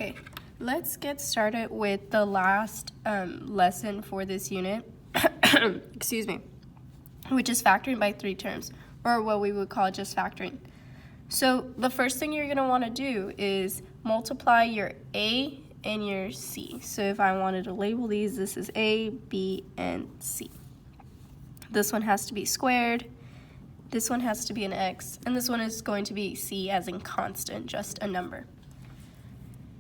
Okay, let's get started with the last lesson for this unit, excuse me, which is factoring by three terms, or what we would call just factoring. So the first thing you're going to want to do is multiply your A and your C. So if I wanted to label these, this is A, B, and C. This one has to be squared, this one has to be an X, and this one is going to be C as in constant, just a number.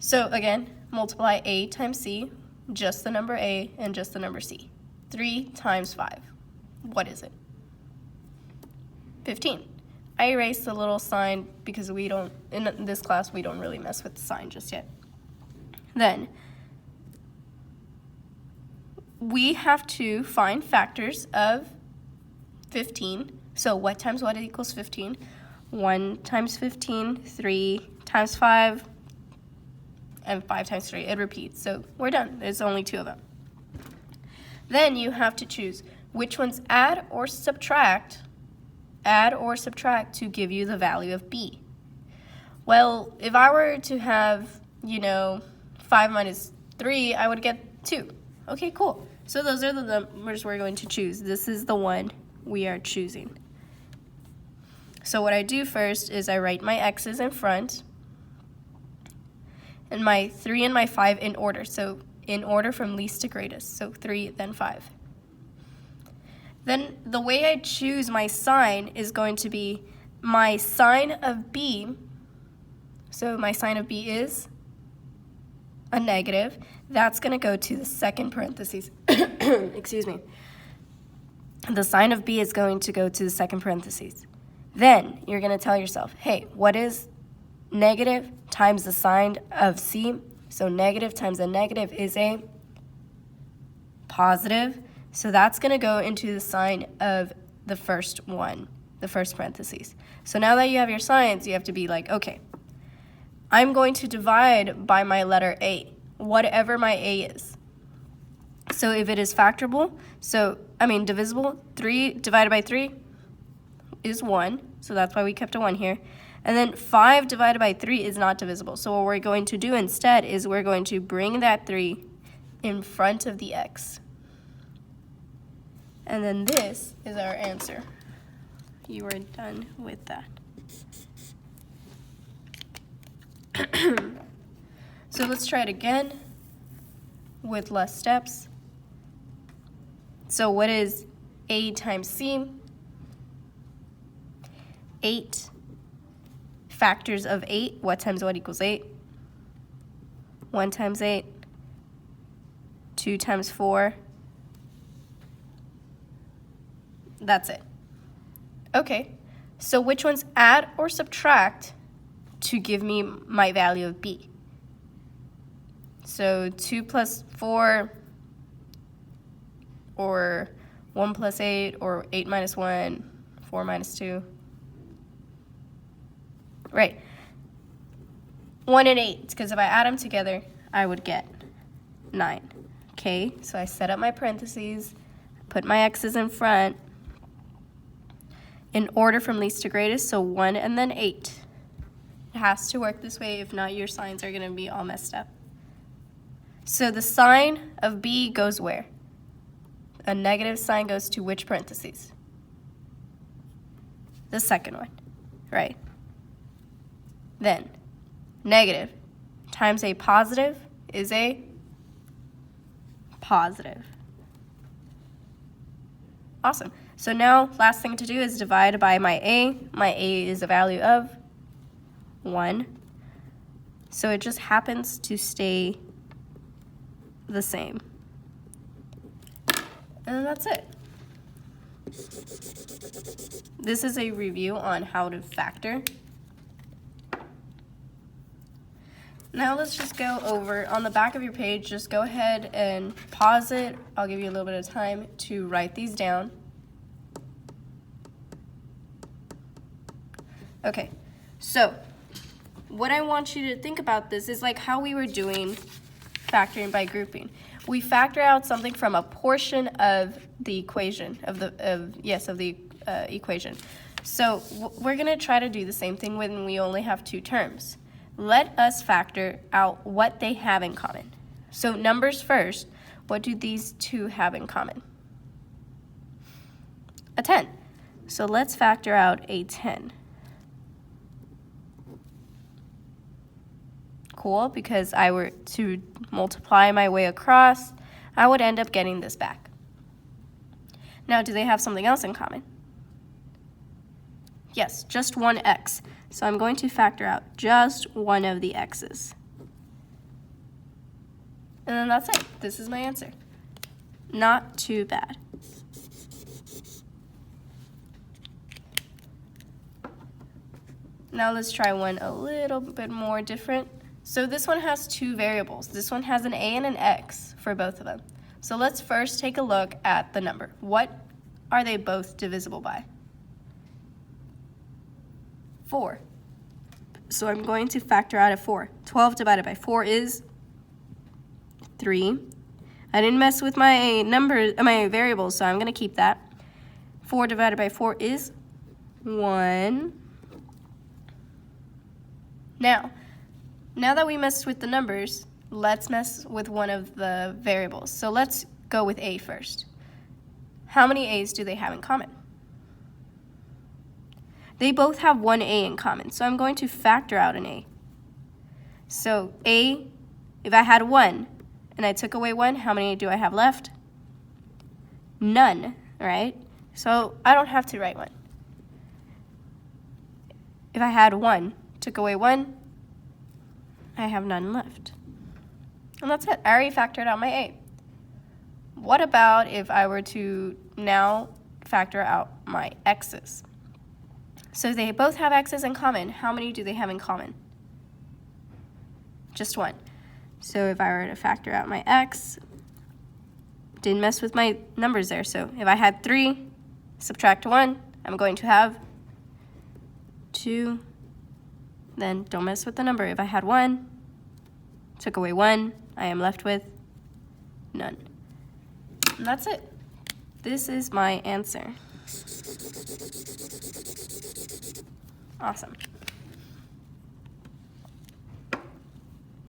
So again, multiply A times C, just the number A and just the number C. 3 times 5. What is it? 15. I erased the little sign because in this class, we don't really mess with the sign just yet. Then, we have to find factors of 15. So what times what equals 15? 1 times 15, 3 times 5, and 5 times 3. It repeats. So we're done. There's only 2 of them. Then you have to choose which ones add or subtract to give you the value of B. Well, if I were to have, 5 minus 3, I would get 2. Okay, cool. So those are the numbers we're going to choose. This is the one we are choosing. So what I do first is I write my X's in front and my 3 and my 5 in order. So in order from least to greatest. So 3, then 5. Then the way I choose my sign is going to be my sign of B. So my sign of B is a negative. That's going to go to the second parentheses. Excuse me. The sign of B is going to go to the second parentheses. Then you're going to tell yourself, hey, what is negative times the sign of C? So negative times a negative is a positive. So that's going to go into the sign of the first one, the first parentheses. So now that you have your signs, you have to be like, okay, I'm going to divide by my letter A, whatever my A is. So if it is factorable, divisible, 3 divided by 3 is 1. So that's why we kept a 1 here. And then 5 divided by 3 is not divisible. So what we're going to do instead is we're going to bring that 3 in front of the X. And then this is our answer. You are done with that. So let's try it again with less steps. So what is A times C? 8. Factors of 8. What times what equals 8? 1 times 8. 2 times 4. That's it. Okay, so which ones add or subtract to give me my value of B? So 2 plus 4, or 1 plus 8, or 8 minus 1, 4 minus 2. Right. 1 and 8, because if I add them together, I would get 9. Okay, so I set up my parentheses, put my X's in front, in order from least to greatest, so 1 and then 8. It has to work this way, if not your signs are going to be all messed up. So the sign of B goes where? A negative sign goes to which parentheses? The second one, right? Then, negative times a positive is a positive. Awesome. So now, last thing to do is divide by my A. My A is a value of 1. So it just happens to stay the same. And that's it. This is a review on how to factor. Now let's just go over, on the back of your page, just go ahead and pause it. I'll give you a little bit of time to write these down. Okay, so what I want you to think about this is like how we were doing factoring by grouping. We factor out something from a portion of the equation, of the equation. So we're going to try to do the same thing when we only have 2 terms. let us factor out what they have in common. So numbers first, what do these two have in common? A 10. So let's factor out a 10. Cool, because I were to multiply my way across, I would end up getting this back. Now, do they have something else in common? Yes, just one x. So I'm going to factor out just one of the x's. And then that's it. This is my answer. Not too bad. Now let's try one a little bit more different. So this one has two variables. This one has an a and an x for both of them. So let's first take a look at the number. What are they both divisible by? 4. So I'm going to factor out a 4. 12 divided by 4 is 3. I didn't mess with my my variables, so I'm going to keep that. 4 divided by 4 is 1. Now that we messed with the numbers, let's mess with one of the variables. So let's go with a first. How many a's do they have in common? They both have one a in common, so I'm going to factor out an a. So a, if I had 1 and I took away 1, how many do I have left? None, right? So I don't have to write 1. If I had 1, took away 1, I have none left. And that's it. I already factored out my a. What about if I were to now factor out my x's? So they both have x's in common. How many do they have in common? Just 1. So if I were to factor out my x, didn't mess with my numbers there. So if I had 3, subtract 1, I'm going to have 2. Then don't mess with the number. If I had 1, took away 1, I am left with none. And that's it. This is my answer. Awesome.